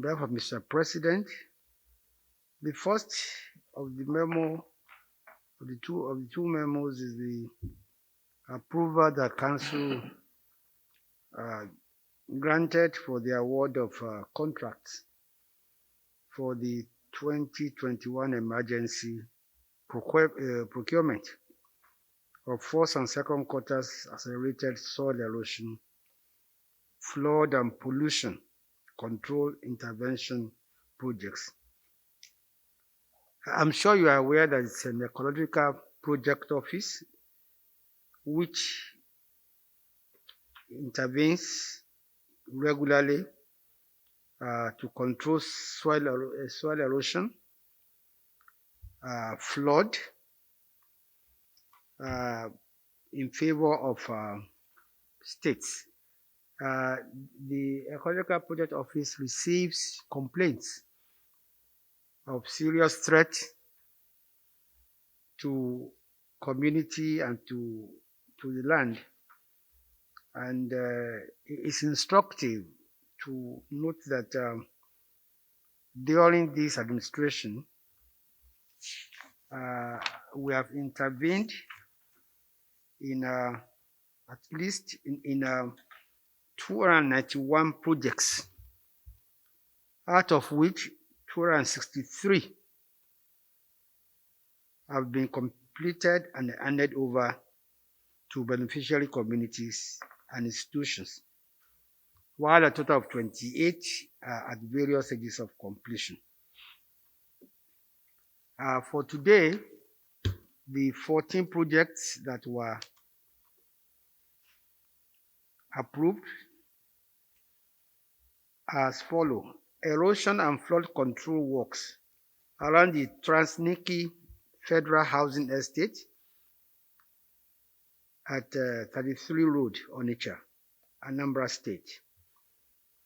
behalf of Mr. President, the first of the memo, of the two memos, is the approval that Council granted for the award of contracts for the 2021 emergency procurement of first and second quarters accelerated soil erosion, flood and pollution control intervention projects. I'm sure you are aware that it's an ecological project office which intervenes regularly to control soil erosion, flood, in favor of states. The Ecological Project Office receives complaints of serious threat to community and to the land, and it's instructive to note that during this administration we have intervened in at least in 291 projects, out of which 263 have been completed and handed over to beneficiary communities and institutions, while a total of 28 are at various stages of completion. For today, the 14 projects that were approved as follow: erosion and flood control works around the Transniki Federal Housing Estate at 33 Road, Onitsha, Anambra State,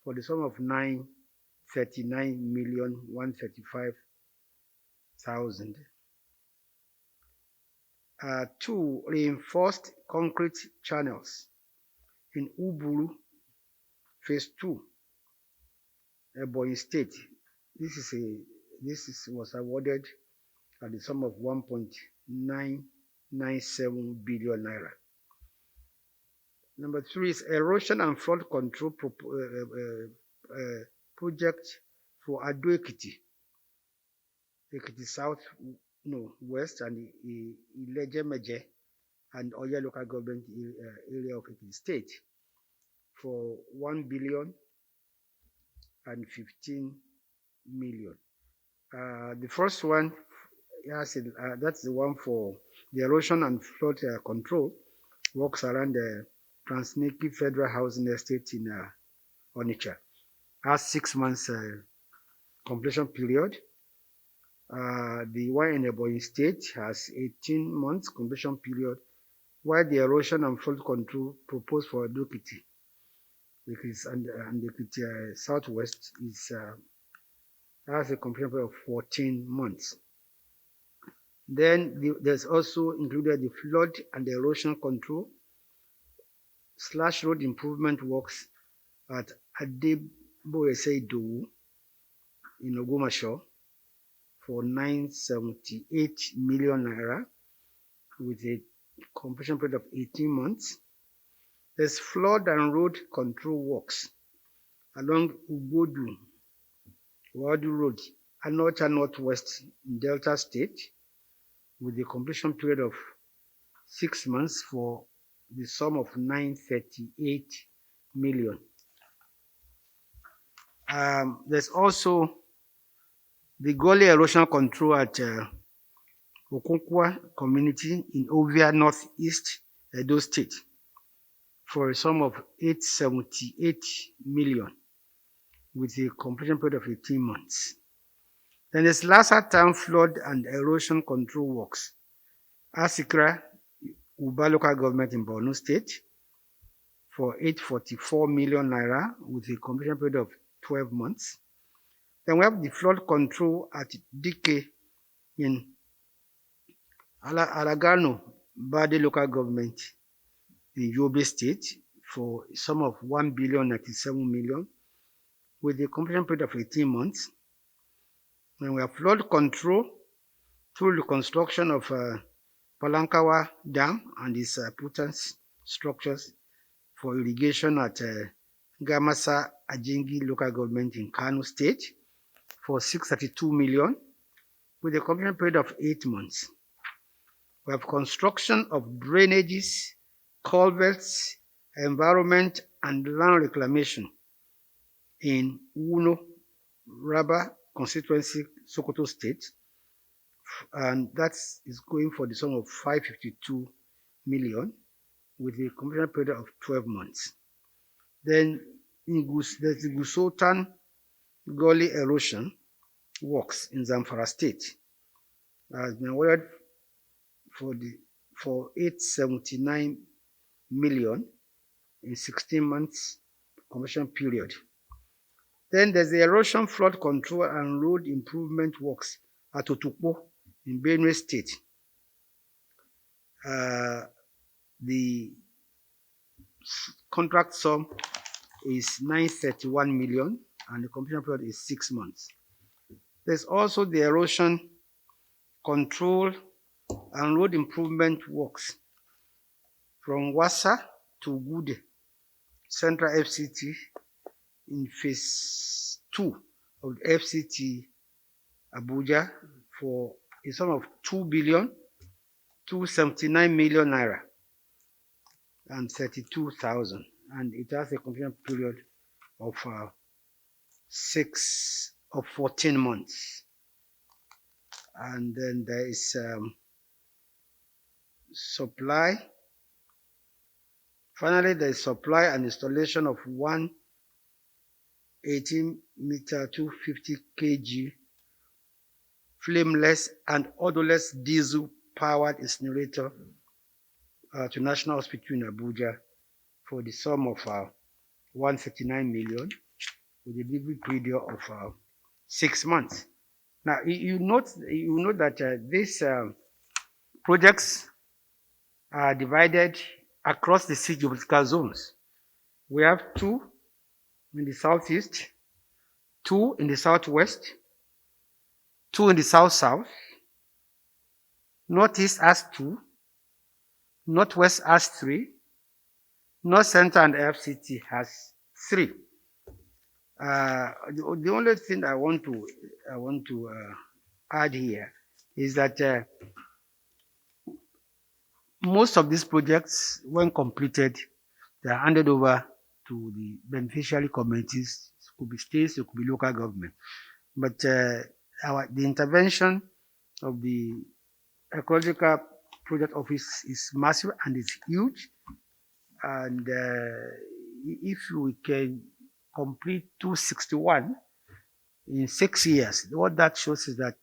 for the sum of 939,135,000. 2. Reinforced concrete channels in Uburu, Phase 2, Ebonyi State. This was awarded at the sum of 1.997 billion naira. Number 3 is erosion and flood control project for Ado Ekiti, Ekiti South, West, and Ilejemeje and Oya local government area of Ekiti State for 1,015 million. The first one, that's the one for the erosion and flood control works around the Transniki Federal Housing Estate in Onitsha. Has 6 months completion period. The one in Ebonyi State has 18 months completion period, while the erosion and flood control proposed for Ado Ekiti and Ekiti Southwest has a completion period of 14 months. Then there's also included the flood and erosion control / road improvement works at Adeboyeseidowu in Ogumasho for 978 million naira with a completion period of 18 months. There's flood and road control works along Ugodu Wadu Road, Anocha Northwest in Delta State, with a completion period of 6 months for the sum of 938 million. There's also the gully erosion control at Okonkwa community in Ovia Northeast, Edo State, for a sum of 878 million with a completion period of 18 months. Then there's Lassa Town flood and erosion control works, Asikra, Uba local government in Borno State, for 844 million naira with a completion period of 12 months. Then we have the flood control at Dike in Alagano, Bade local government in Yobe State, for a sum of 1,097 million with a completion period of 18 months. And we have flood control through the construction of Palankawa Dam and its appurtenant structures for irrigation at Gamasa Ajingi local government in Kano State for 632 million with a completion period of 8 months. We have construction of drainages, culverts, environment and land reclamation in Uno Raba constituency, Sokoto State, and that is going for the sum of 552 million with a completion period of 12 months. Then there's the Gusotan Gully erosion works in Zamfara State has been awarded for 879 million in 16 months completion period. Then there's the erosion flood control and road improvement works at Otukpo in Benue State. The contract sum is 931 million and the completion period is 6 months. There's also the erosion control and road improvement works from Wassa to Gude Central FCT in phase 2 of the FCT Abuja for a sum of 2,279 million naira and 32,000, and it has a completion period of 14 months. And then there is supply. Finally, there is supply and installation of 118-meter 250 kg flameless and odorless diesel-powered incinerator to National Hospital in Abuja for the sum of 159 million with a delivery period of 6 months. Now, you note that these projects are divided across the 6 geographical zones. We have 2 in the southeast, 2 in the southwest, 2 in the south-south, northeast has 2, northwest has 3, north center and FCT has 3. The only thing I want to add here is that most of these projects, when completed, they are handed over to the beneficiary communities. It could be states, it could be local government. But the intervention of the Ecological Project Office is massive and it's huge. And if we can complete 261 in 6 years, what that shows is that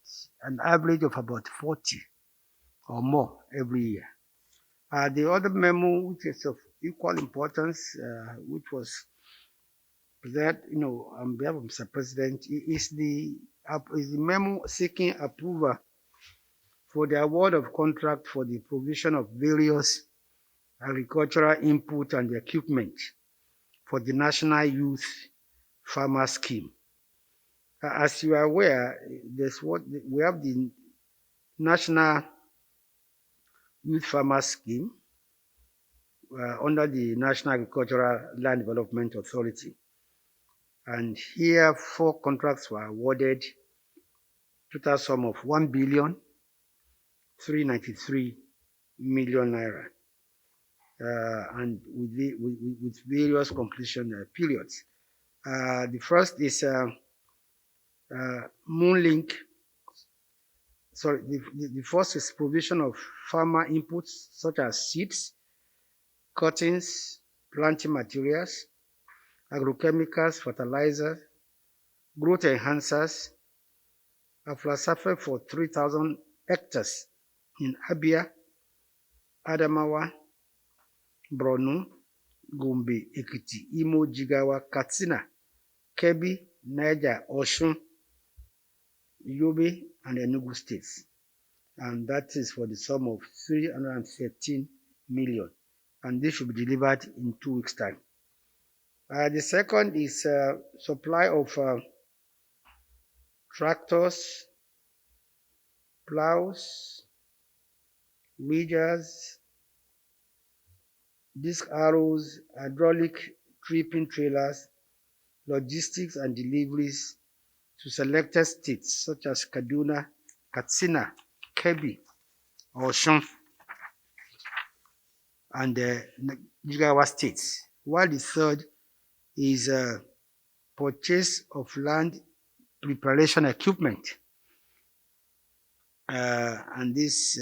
an average of about 40 or more every year. The other memo, which is of equal importance, which was presented, on behalf of Mr. President, is the memo seeking approval for the award of contract for the provision of various agricultural input and equipment for the National Youth Farmer Scheme. As you are aware, we have the National Youth Farmer Scheme under the National Agricultural Land Development Authority. And here 4 contracts were awarded, total sum of 1,393 million naira. And with various completion periods. The first is Moonlink. Sorry, the first is provision of farmer inputs such as seeds, cuttings, planting materials, agrochemicals, fertilizers, growth enhancers, aflasafe for 3,000 hectares in Abia, Adamawa, Borno, Gombe, Ekiti, Imo, Jigawa, Katsina, Kebbi, Niger, Osun, Yobe, and Enugu states. And that is for the sum of 313 million. And this should be delivered in 2 weeks' time. The second is supply of tractors, plows, weeders, disc arrows, hydraulic tripping trailers, logistics and deliveries to selected states such as Kaduna, Katsina, Kebbi, Osun, and Jigawa states. While the third is purchase of land preparation equipment. And this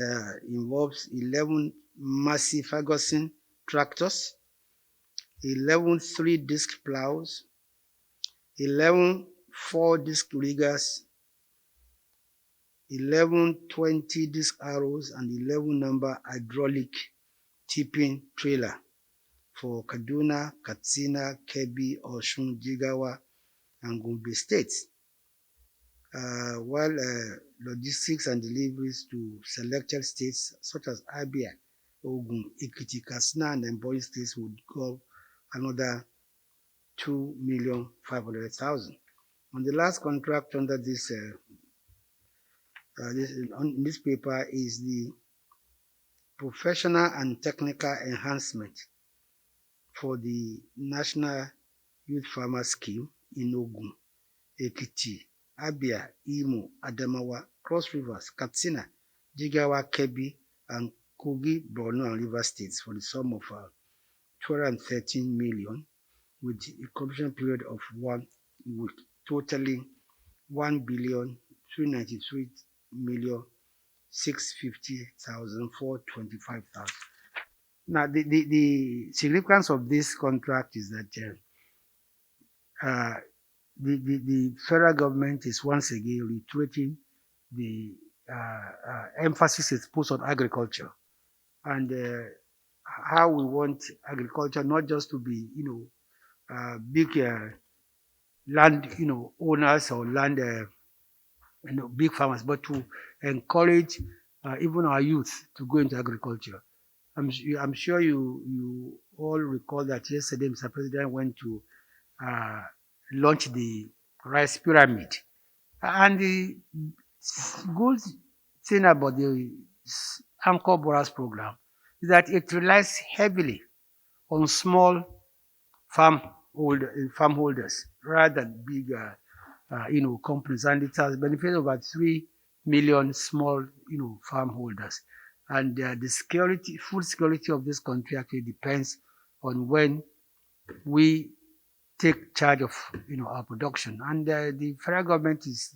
involves 11 massive Ferguson tractors, 11 3-disc plows, 11 4-disc riggers, 11 20-disc arrows, and 11 number hydraulic tipping trailer for Kaduna, Katsina, Kebbi, Osun, Jigawa, and Gombe states. While logistics and deliveries to selected states such as Abia, Ogun, Ekiti, Katsina, and Ebonyi states would go another 2,500,000. And the last contract under this on this paper is the professional and technical enhancement for the National Youth Farmer Scheme in Ogun, Ekiti, Abia, Imo, Adamawa, Cross Rivers, Katsina, Jigawa, Kebbi, and Kogi, Borno, and Rivers states for the sum of 213 million with a completion period of 1 week, totaling 1,293,650,425,000. Now, the significance of this contract is that the federal government is once again reiterating the emphasis it's put on agriculture and how we want agriculture not just to be, big land, owners or land, big farmers, but to encourage even our youth to go into agriculture. I'm sure you all recall that yesterday Mr. President went to launch the rice pyramid. And the good thing about the Anchor Borers program is that it relies heavily on small farmholders rather than big companies, and it has benefited over 3 million small farmholders. And the food security of this country actually depends on when we take charge of our production. And the federal government is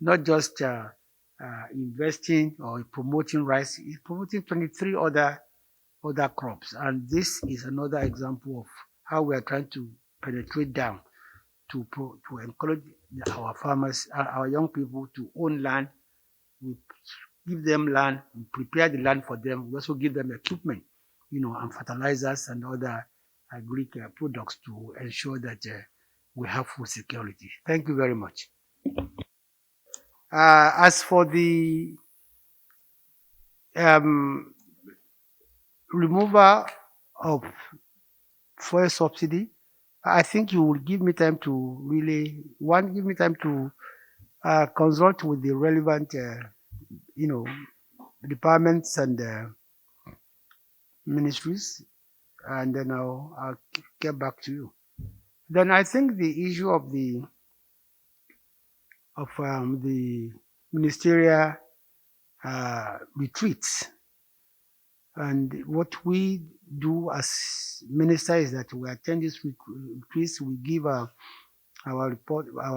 not just investing or promoting rice; it's promoting 23 other crops. And this is another example of how we are trying to penetrate down to encourage our farmers, our young people to own land. We give them land, we prepare the land for them. We also give them equipment, and fertilizers and other agri products to ensure that we have food security. Thank you very much. As for the removal of fuel subsidy, I think you will give me time to give me time to consult with the relevant, departments and ministries, and then I'll get back to you. Then I think the issue of the ministerial retreats, and what we do as minister is that we attend these retreats, we give our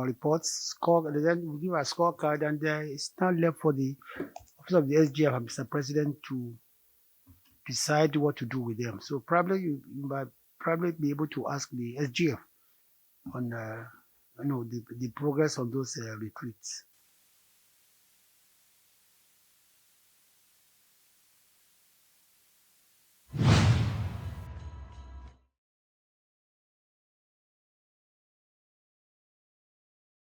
reports, score, and then we give a scorecard, and it's not left for the office of the SGF and Mr. President to decide what to do with them. So probably you might be able to ask the SGF on the progress of those retreats.